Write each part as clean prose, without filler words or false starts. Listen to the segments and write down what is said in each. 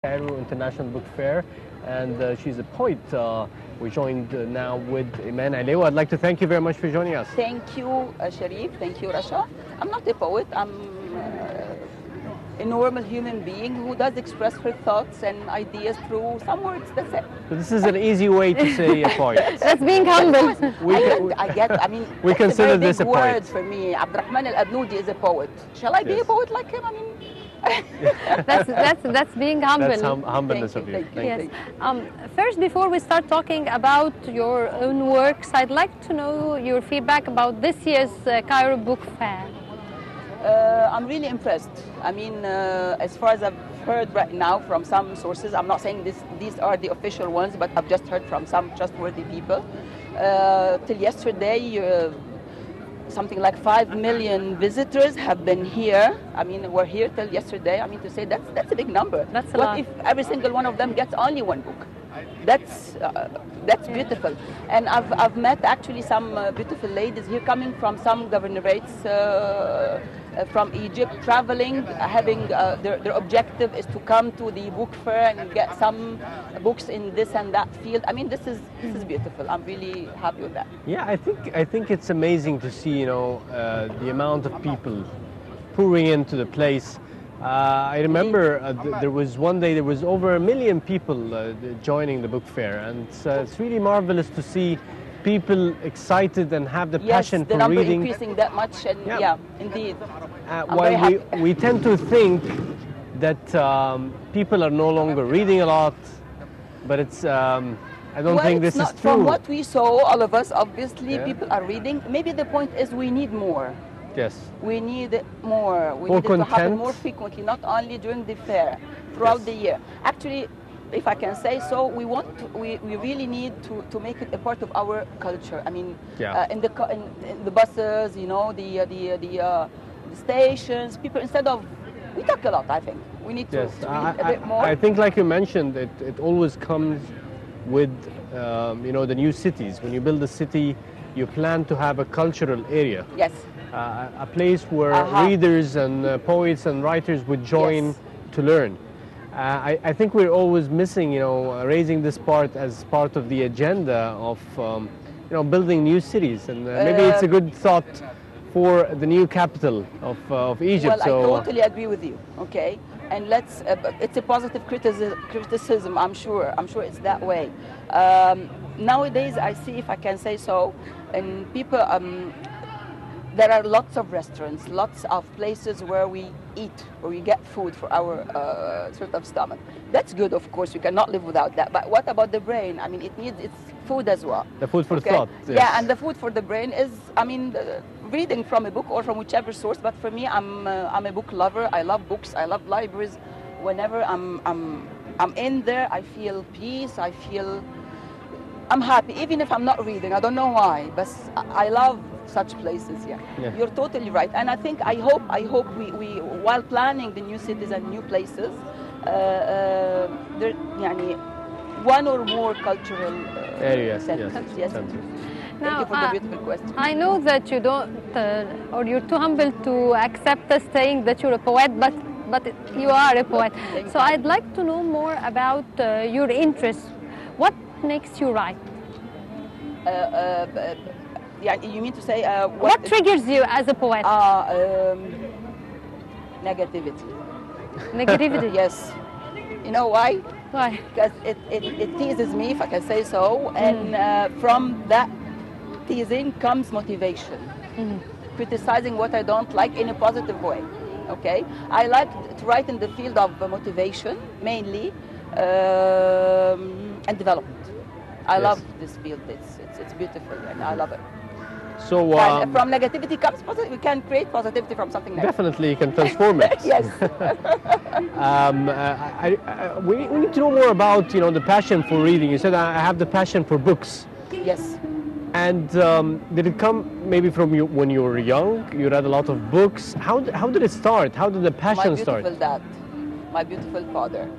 Cairo International Book Fair, and she's a poet. We're joined now with Eman. I'd like to thank you very much for joining us. Thank you, Sharif. Thank you, Rasha. I'm not a poet. I'm a normal human being who does express her thoughts and ideas through some words. That's it. So this is an easy way to say a poet. That's being humble. I mean, we consider this a poet. Word for me. Abdurrahman al-Abnoudi is a poet. Shall I be a poet like him? I mean. that's being humble. That's humbleness of you. Yes. First, before we start talking about your own works, I'd like to know your feedback about this year's Cairo Book Fair. I'm really impressed. I mean, as far as I've heard right now from some sources, I'm not saying these are the official ones, but I've just heard from some trustworthy people. Till yesterday, something like 5 million visitors have been here. I mean, were here till yesterday. I mean, to say that's a big number. That's a lot. What if every single one of them gets only one book? That's beautiful. And I've met actually some beautiful ladies here coming from some governorates from Egypt, traveling, having their objective is to come to the book fair and get some books in this and that field. I mean, this is beautiful. I'm really happy with that. Yeah, I think it's amazing to see, the amount of people pouring into the place. I remember there was one day there was over 1 million people joining the book fair, and it's really marvelous to see people excited and have the passion for reading. Yes, the number increasing that much, and yeah indeed. While we tend to think that people are no longer reading a lot, but it's I don't think this is true. From what we saw, all of us, obviously, people are reading. Maybe the point is we need more. Yes. We need more. We more need it to happen content. more frequently, not only during the fair, throughout the year. Actually, if I can say so, we really need to make it a part of our culture. I mean, in the buses, the stations, people, instead of, we talk a lot, I think. We need to read a bit more. I think, like you mentioned, it always comes with, the new cities. When you build a city, you plan to have a cultural area. Yes. A place where readers and poets and writers would join to learn. I think we're always missing, raising this part as part of the agenda of, building new cities. And maybe it's a good thought for the new capital of Egypt. Well, I totally agree with you. Okay, and it's a positive criticism. I'm sure it's that way. Nowadays, I see, if I can say so, and people. There are lots of restaurants, lots of places where we eat, where we get food for our sort of stomach. That's good, of course. We cannot live without that. But what about the brain? I mean, it needs its food as well. The food for thought. Yes. Yeah, and the food for the brain is, I mean, reading from a book or from whichever source. But for me, I'm a book lover. I love books. I love libraries. Whenever I'm in there, I feel peace. I'm happy, even if I'm not reading. I don't know why, but I love such places. Yeah, you're totally right. And I hope we while planning the new cities and new places, there, one or more cultural areas. centers. Yes. Now, thank you for the beautiful question. I know that you don't, or you're too humble to accept us saying that you're a poet, but you are a poet. So I'd like to know more about your interests. What makes you write? You mean to say what triggers you as a poet? Negativity. Negativity. Yes. You know why? Why? Because it teases me, if I can say so, and from that teasing comes motivation. Criticizing what I don't like in a positive way. Okay. I like to write in the field of motivation mainly, and development. I love this field. It's beautiful, and I love it. So from negativity comes positive. We can create positivity from something negative. Definitely, you can transform it. Yes. We need to know more about the passion for reading. You said I have the passion for books. Yes. And did it come maybe from you when you were young? You read a lot of books. How did it start? How did the passion start? My beautiful dad, my beautiful father.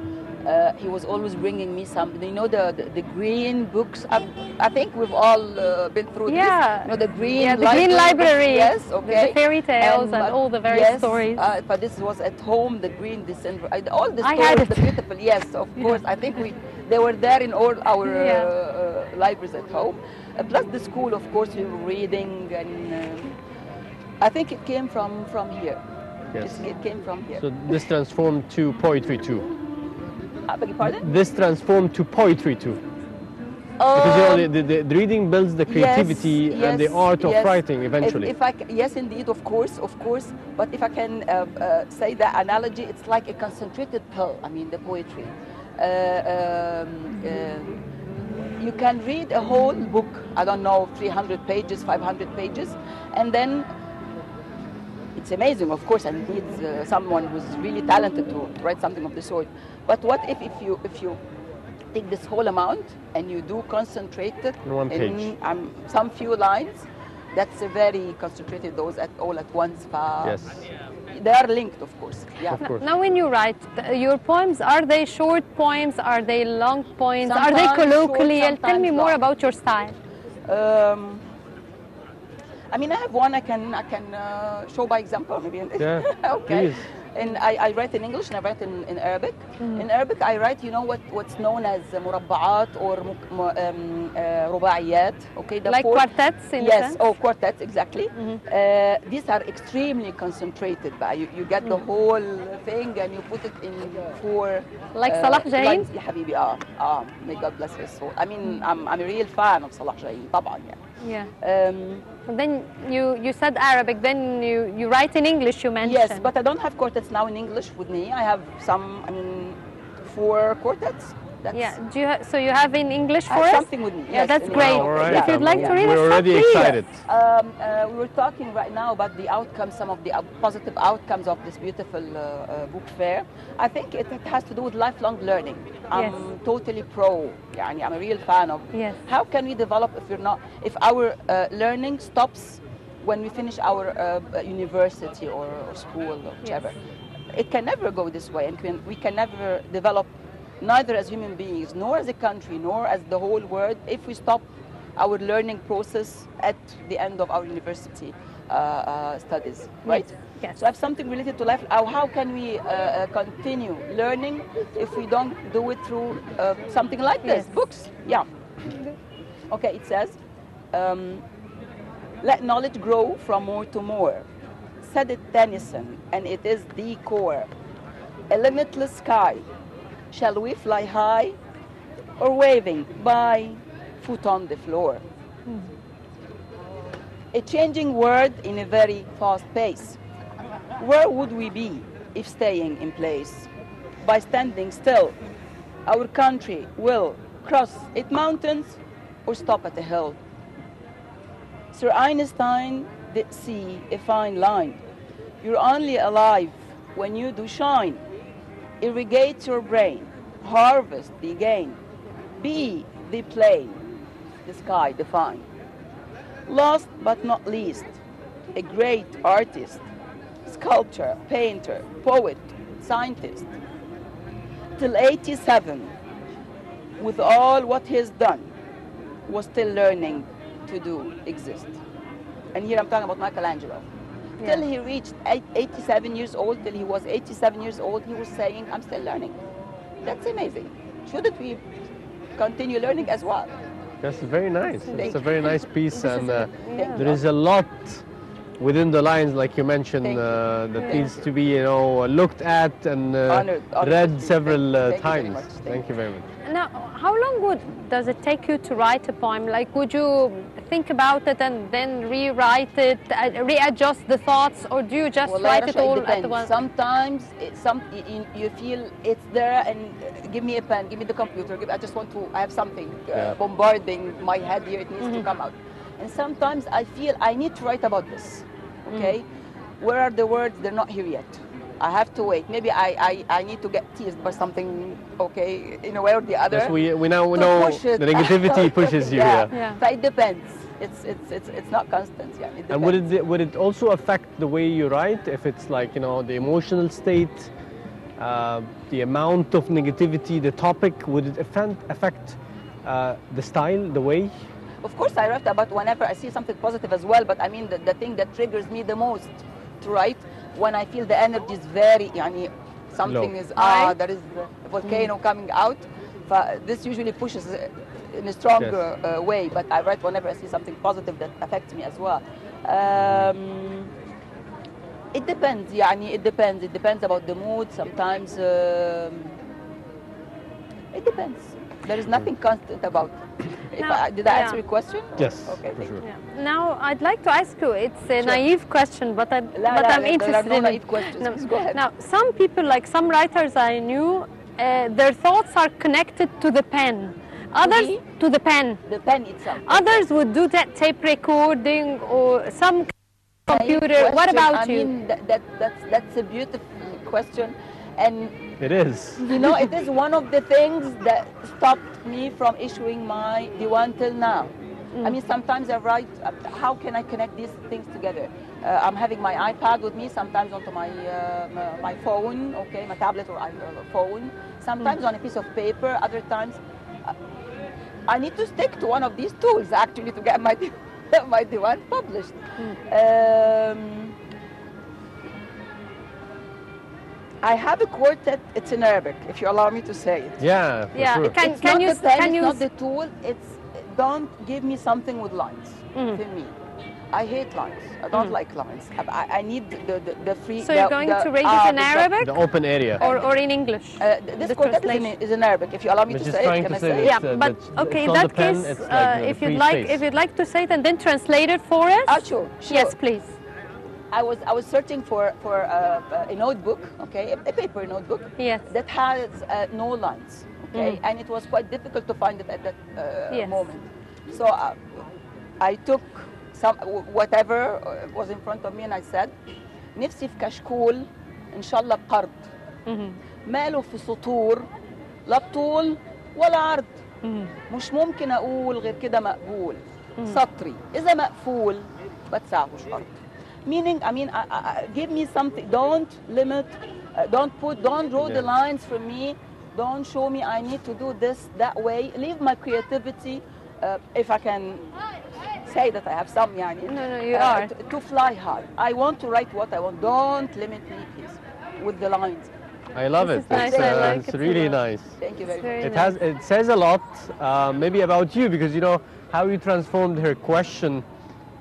He was always bringing me some, you know, the green books. I think we've all been through this. You know, the green the green library. Yes, okay. The fairy tales and all the various stories. But this was at home, the green December, all the I stories, had it. the beautiful. Yes, of course. I think they were there in all our libraries at home. Plus the school, of course, we were reading, and I think it came from here. Yes. It came from here. So this transformed to poetry too. I beg your pardon? This transformed to poetry too. Because you know, the reading builds the creativity and the art of writing eventually. Yes, indeed, of course. But if I can say the analogy, it's like a concentrated pill. I mean, the poetry. You can read a whole book, I don't know, 300 pages, 500 pages, and then it's amazing, of course, and it needs someone who's really talented to write something of the sort. But what if you take this whole amount and you do concentrate it in one page, some few lines? That's a very concentrated those all at once. Yes. They are linked, of course. Yeah. Of course. Now, when you write your poems, are they short poems? Are they long poems? Sometimes are they colloquial? short, Tell me more long. about your style. I mean, I have one I can show by example, maybe. Yeah. Okay. Please. And I write in English and I write in Arabic. In Arabic, I write, you know, what's known as مربعات or رباعيات. Okay, the like four, quartets in a yes, sense? quartets, exactly. These are extremely concentrated. You get the whole thing and you put it in four. Like Salah Jahin? lines. يا حبيبي may God bless his soul. I mean, I'm a real fan of Salah Jahin, طبعا يعني. Yeah. And then you said Arabic, then you write in English, you mentioned. Yes, but I don't have quartets now in English with me. I have some, 4 quartets. That's Yeah. So you have in English I for have us? something with me. Yeah, yes, that's in great. All right. If you'd like to read We're it, already please. excited. We were talking right now about the outcomes, some of the positive outcomes of this beautiful book fair. I think it has to do with lifelong learning. I'm totally pro. يعني, I'm a real fan of. Yes. How can we develop if our learning stops when we finish our university or school or whichever? It can never go this way, and we can never develop, neither as human beings, nor as a country, nor as the whole world, if we stop our learning process at the end of our university studies, right? Yes. So I have something related to life. How can we continue learning if we don't do it through something like this, books? Yeah. Okay, it says, let knowledge grow from more to more. Said it Tennyson, and it is the core. A limitless sky. Shall we fly high or waving by, foot on the floor? A changing world in a very fast pace. Where would we be if staying in place? By standing still, our country will cross its mountains or stop at a hill. Sir Einstein did see a fine line. You're only alive when you do shine. Irrigate your brain, harvest the gain. Be the plane, the sky define. Last but not least, a great artist, sculptor, painter, poet, scientist. Till 87, with all what he's done, was still learning to do exist. And here I'm talking about Michelangelo. Till he reached 87 years old, till he was 87 years old, he was saying, I'm still learning. That's amazing. Shouldn't we continue learning as well? That's very nice. It's a very nice piece, and there you. is a lot within the lines, like you mentioned, that needs to be, looked at and Honored read several Thank you very times. much. Thank you very much. Now, how long does it take you to write a poem? Like, would you think about it and then rewrite it, readjust the thoughts, or do you just write it all at once? Sometimes you feel it's there, and give me a pen, give me the computer. I have something bombarding my head here. It needs to come out. And sometimes I feel I need to write about this. Okay, where are the words? They're not here yet. I have to wait. Maybe I need to get teased by something, okay, in a way or the other. Yes, we know the negativity pushes you. Yeah. So it depends. It's not constant. Yeah. It And would it also affect the way you write if it's like the emotional state the amount of negativity, the topic, would it affect the style, the way? Of course, I write about whenever I see something positive as well, but I mean the thing that triggers me the most to write when I feel the energy is very, يعني, something Low. is, there is a volcano coming out. This usually pushes in a stronger way, but I write whenever I see something positive that affects me as well. It depends, يعني, it depends. It depends about the mood. Sometimes it depends. There is nothing constant about it. Did I answer your question? Yes, Okay, for sure. Yeah. Now, I'd like to ask you, it's a naive question, but I'm interested there are no in naive it. questions. No. Please go ahead. Now, some people, like some writers I knew, their thoughts are connected to the pen. Others to the pen. The pen itself. Others would do that tape recording or some computer. What about you? I mean, that's a beautiful question, and It is. you know, it is one of the things that stopped me from issuing my diwan till now. I mean, sometimes I write, how can I connect these things together? I'm having my iPad with me, sometimes onto my my phone, okay, my tablet or phone, sometimes on a piece of paper, other times I need to stick to one of these tools actually to get my my diwan published. I have a quartet. It's in Arabic, if you allow me to say it. Yeah, for Yeah, sure. It's not the pen, can it's you not the tool. It's don't give me something with lines. For me, I hate lines. I don't like lines. I need the free. So you're going to read it in Arabic The open area. or in English? This The quartet translation. is in Arabic. If you allow me But to just say trying it, to can I say say that, it? Yeah, but okay, it's in not that the pen, case, it's like the if you'd free like, space. if you'd like to say it and then translate it for us. Sure. Yes, please. I was searching for a notebook, okay, a paper notebook. Yes. That has no lines, okay, and it was quite difficult to find it at that Yes. moment. So I took some whatever was in front of me and I said, نفسي في كشكول إن شاء الله بقرض ماله في سطور لا بطول ولا عرض مش ممكن أقول غير كده مقبول سطري إذا مقفول بتساهوش أرض. Meaning, I mean, give me something. Don't limit. Don't draw the lines for me. Don't show me I need to do this that way. Leave my creativity, if I can say that I have some, yani. No, you are. To fly high. I want to write what I want. Don't limit me, please, with the lines. I love This it. is nice. It's, I like it's it a really lot. nice. Thank you very Very much. It says a lot, maybe about you, because you know how you transformed her question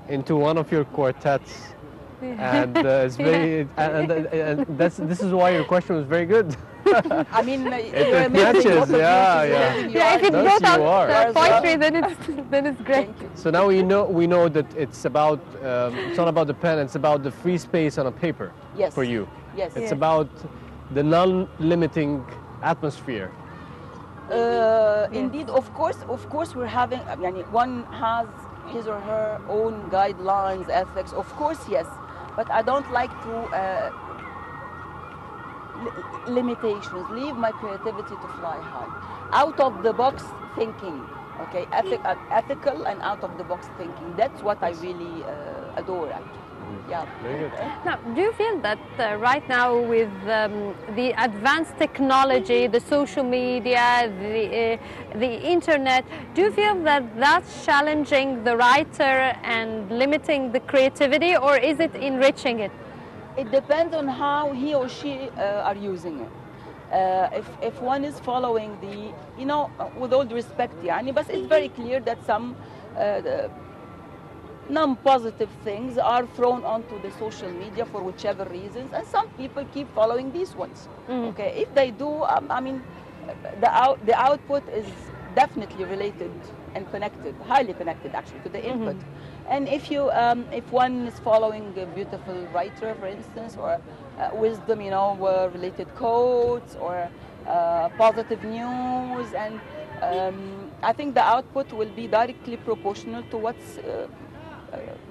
into one of your quartets, and it's very, and this is why your question was very good. I mean, It you're amazing. matches, Both of you. yeah, She's yeah. amazing. You Yeah, are if it Thus brought you are. out poetry, then it's great. Thank you. So now we know that it's about it's not about the pen, it's about the free space on a paper. Yes. For you. Yes. It's Yes. about the non-limiting atmosphere. Indeed, of course, we're having. Yani, one has his or her own guidelines, ethics. Of course, yes, but I don't like to limitations. Leave my creativity to fly high. Out of the box thinking. Okay, ethical and out of the box thinking. That's what I really adore. Actually. Yeah. Very good. Now, do you feel that right now with the advanced technology, the social media, the internet, do you feel that that's challenging the writer and limiting the creativity, or is it enriching it? It depends on how he or she are using it. If one is following the, you know, with all due respect, يعني, but it's very clear that some non-positive things are thrown onto the social media for whichever reasons, and some people keep following these ones. Okay, if they do, I mean, the output is definitely related and connected, highly connected actually to the input. And if you, if one is following a beautiful writer, for instance, or wisdom, you know, related quotes or positive news, and I think the output will be directly proportional to what's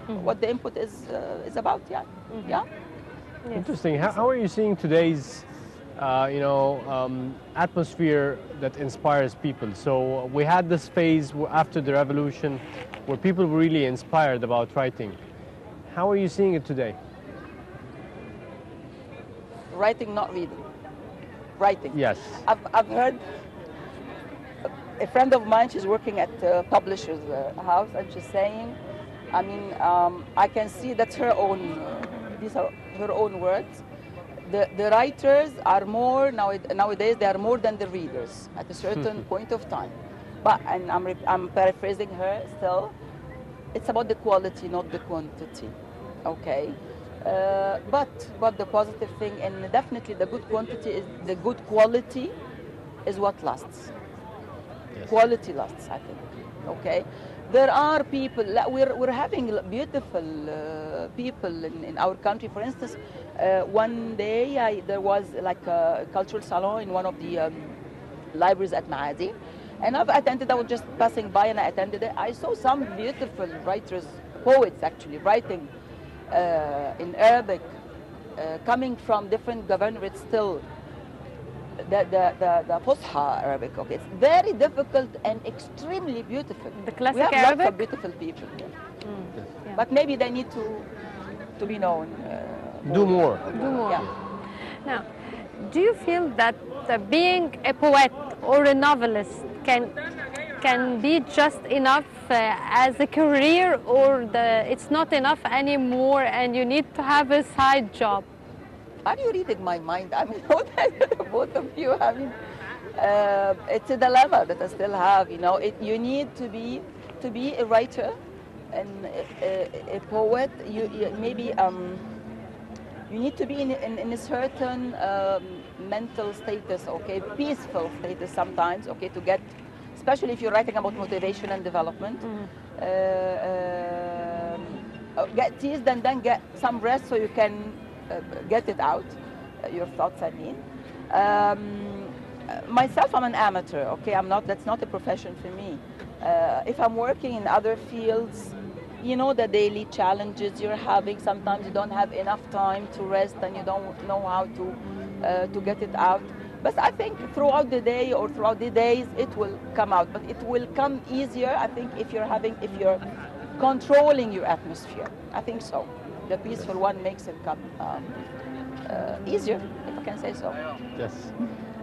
what the input is about. Yeah, yeah. Yes. Interesting. How are you seeing today's, atmosphere that inspires people? So we had this phase after the revolution where people were really inspired about writing. How are you seeing it today? Writing, not reading. writing. Yes. I've heard a friend of mine, she's working at a publisher's house, and she's saying, I mean, I can see that's her own, these are her own words. The writers are more, nowadays, they are more than the readers at a certain point of time. But, and I'm paraphrasing her still, it's about the quality, not the quantity, okay? But the positive thing, and definitely the good quality is what lasts. Yes. Quality lasts, I think, okay? There are people, we're having beautiful people in our country. For instance, one day there was like a cultural salon in one of the libraries at Maadi, and I've attended, I was just passing by and I attended it. I saw some beautiful writers, poets actually, writing in Arabic, coming from different governorates still. The Fusha Arabic, okay, it's very difficult and extremely beautiful. The classic we have Arabic? lots of beautiful people here. Yeah. But maybe they need to be known. Do more. Do more. Yeah. Now, do you feel that being a poet or a novelist can be just enough as a career, or it's not enough anymore and you need to have a side job? Are you reading my mind? I mean, both of you. I mean, it's a dilemma that I still have. You know, you need to be a writer and a poet. Maybe you need to be in a certain mental status, okay, peaceful status sometimes, okay, to get, especially if you're writing about motivation and development. Get teased and then get some rest so you can get it out, your thoughts, I mean. Myself, I'm an amateur, okay? That's not a profession for me. If I'm working in other fields, you know the daily challenges you're having. Sometimes you don't have enough time to rest and you don't know how to get it out. But I think throughout the day or throughout the days, it will come out. But it will come easier, I think, if you're controlling your atmosphere. I think so. The peaceful one makes it come easier, if I can say so. Yes.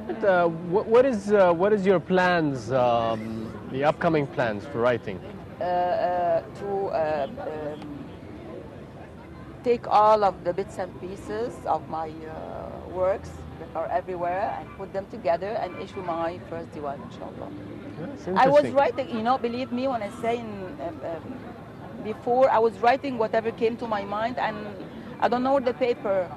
But, what is your plans, the upcoming plans for writing? To take all of the bits and pieces of my works that are everywhere and put them together and issue my first diwan, inshallah. Yes, I was writing, you know, believe me when I say before, I was writing whatever came to my mind, and I don't know where the paper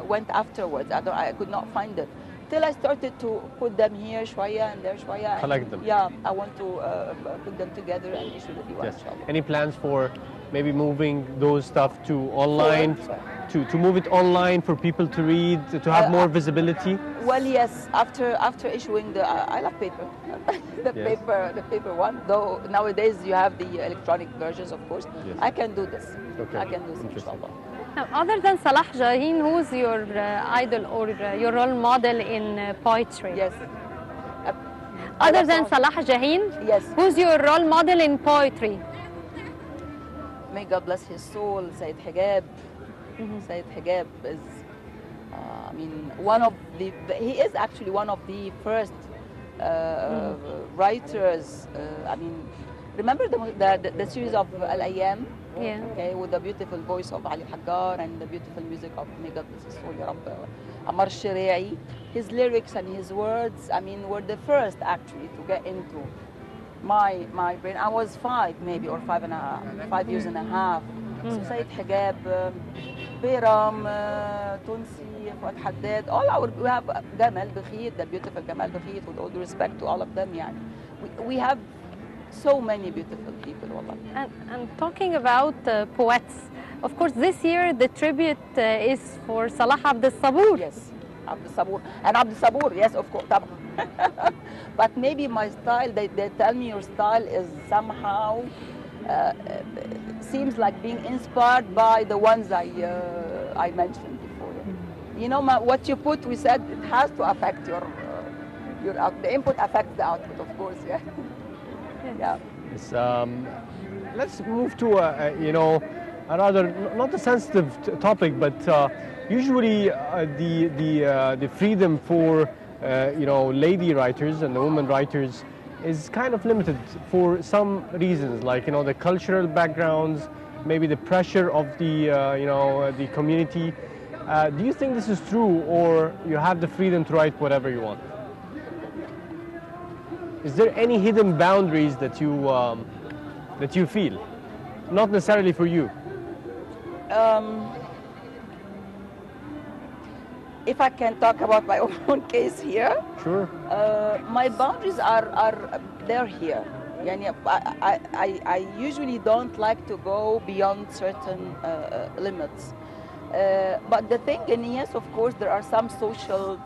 went afterwards. I could not find it. Till I started to put them here, shwaya, and there, shwaya. Collect them. Yeah, I want to put them together and issue the diwan, Yes. inshallah. Any plans for maybe moving those stuff to online, to move it online for people to read, to have more visibility? Well, yes. After issuing I love paper, Yes. the paper one. Though nowadays you have the electronic versions, of course. Yes. I can do this. Okay. I can do this, Interesting. inshallah. Now, other than Salah Jahin, who's your idol or your role model in poetry? Yes. Other than Salah Jahin, Yes. who's your role model in poetry? May God bless his soul, Sayyid Hijab. Sayyid Hijab is, I mean, he is actually one of the first writers. I mean, remember the series of Al-Ayyam? Yeah. Okay, with the beautiful voice of Ali Hagar and the beautiful music of, may God bless his soul, Ya Rabb, Ammar Shari'i. His lyrics and his words, I mean, were the first actually to get into my brain. I was 5 maybe, or 5 years and a half. So Sayyid Hijab, Biram, Tunsi, Fuad Haddad, we have Gamal Bakhit, the beautiful Gamal Bakhit, with all due respect to all of them. Yani. We have so many beautiful people, wallah. And talking about poets, of course, this year the tribute is for Salah Abdel Sabur. Yes, Abdel Sabur. And Abdel Sabur, yes, of course. But maybe my style, they tell me your style is somehow, seems like being inspired by the ones I mentioned before. You know, what you put, we said, it has to affect your the input affects the output, of course, yeah. Yeah. Yes, let's move to a rather not a sensitive topic, but usually the freedom for lady writers and the women writers is kind of limited for some reasons, like the cultural backgrounds, maybe the pressure of the community. Do you think this is true, or you have the freedom to write whatever you want? Is there any hidden boundaries that you feel, not necessarily for you? If I can talk about my own case here, Sure. my boundaries are they're here. Yani, I usually don't like to go beyond certain limits. But the thing, and yes, of course, there are some social,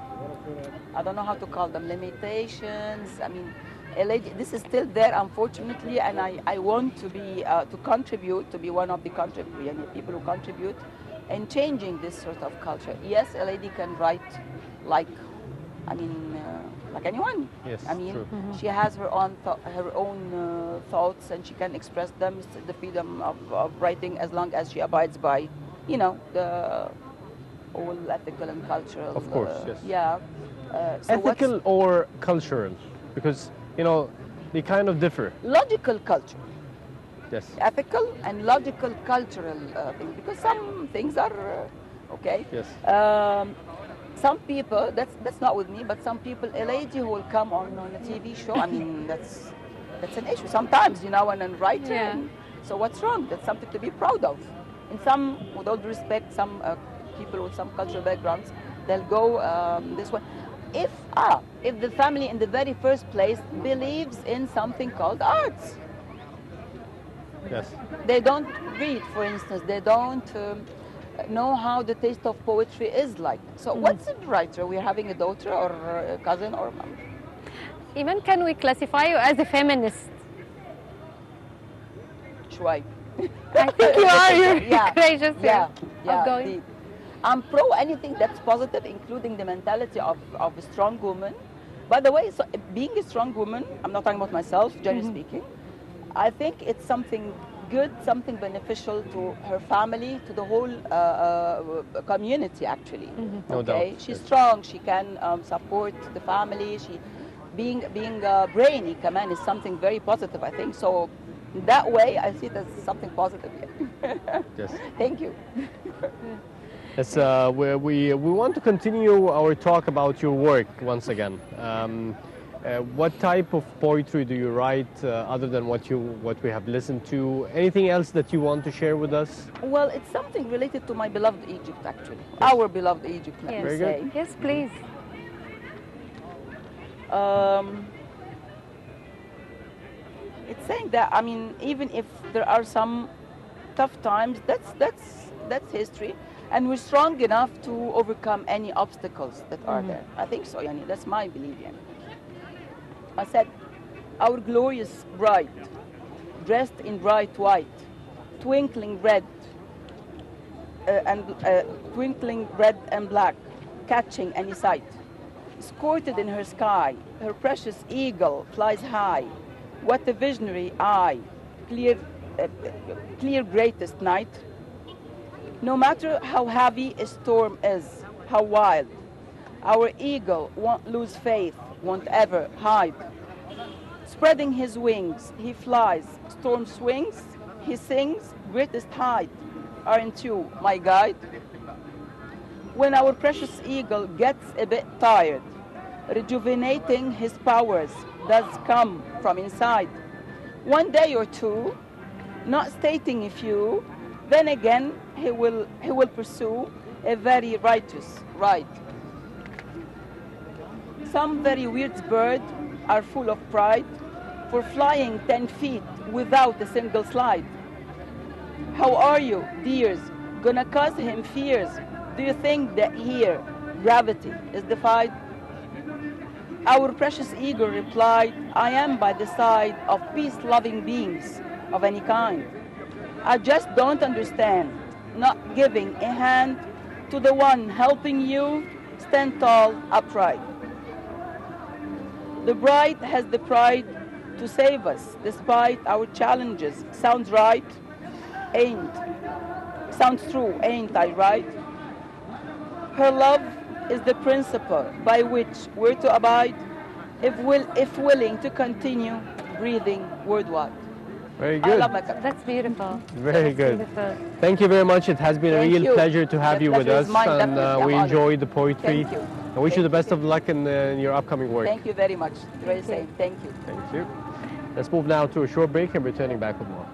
I don't know how to call them, limitations. I mean, this is still there, unfortunately, and I want to be to contribute, to be one of the people who contribute in changing this sort of culture. Yes, a lady can write like anyone. Yes, I mean, true. she has her own thoughts, and she can express them. It's the freedom of writing, as long as she abides by, the all ethical and cultural. Of course, yes. Yeah. So Ethical or cultural? Because they kind of differ. logical culture, Yes. ethical and logical cultural things, because some things are okay. Yes. Some people, that's not with me, but some people, a lady who will come on a TV show, I mean, that's an issue sometimes, and writing. Yeah. So what's wrong? That's something to be proud of. And some, with all due respect, some people with some cultural backgrounds, they'll go this way. If the family in the very first place believes in something called arts, Yes. they don't read, for instance, they don't know how the taste of poetry is like. So what's a writer? We're having a daughter or a cousin or mom. Even can we classify you as a feminist? Shuai. I think you are. You're Yeah. courageous. Yeah, you're outgoing. I'm pro anything that's positive, including the mentality of a strong woman. By the way, so being a strong woman, I'm not talking about myself, generally speaking, I think it's something good, something beneficial to her family, to the whole community, actually. No Okay, doubt, she's yes. strong. She can support the family. Being brainy, Kaman, is something very positive, I think. So that way, I see it as something positive. Yes. Thank you. Yes, we want to continue our talk about your work once again. What type of poetry do you write other than what we have listened to? Anything else that you want to share with us? Well, it's something related to my beloved Egypt, actually. Our beloved Egypt, let Yes. me Very say. good. Yes, please. It's saying that, I mean, even if there are some tough times, that's history, and we're strong enough to overcome any obstacles that are there. I think so, Yani. That's my belief, Yani. I said, our glorious bride, dressed in bright white, twinkling red and black, catching any sight. Escorted in her sky, her precious eagle flies high. What a visionary eye, clear greatest night. No matter how heavy a storm is, how wild, our eagle won't lose faith, won't ever hide. Spreading his wings, he flies, storm swings, he sings, greatest height. Aren't you my guide? When our precious eagle gets a bit tired, rejuvenating his powers does come from inside. One day or two, not stating a few, then again he will pursue a very righteous ride. Some very weird birds are full of pride for flying 10 feet without a single slide. How are you, dears? Gonna cause him fears? Do you think that here gravity is defied? Our precious eagle replied, I am by the side of peace-loving beings of any kind. I just don't understand not giving a hand to the one helping you stand tall, upright. The bride has the pride to save us despite our challenges. Sounds right? Ain't. Sounds true, ain't I right? Her love is the principle by which we're to abide if willing to continue breathing worldwide. Very I good. love my country. That's beautiful. Very That's good. beautiful. Thank you very much. It has been a Thank real you. pleasure to have The you with pleasure us, is mine, and definitely. we I'm honored. enjoyed the poetry. Thank you. I wish you the best Thank of luck in your upcoming work. Thank you very much. Very Thank you. same. Thank you. Thank you. Let's move now to a short break and returning back with more.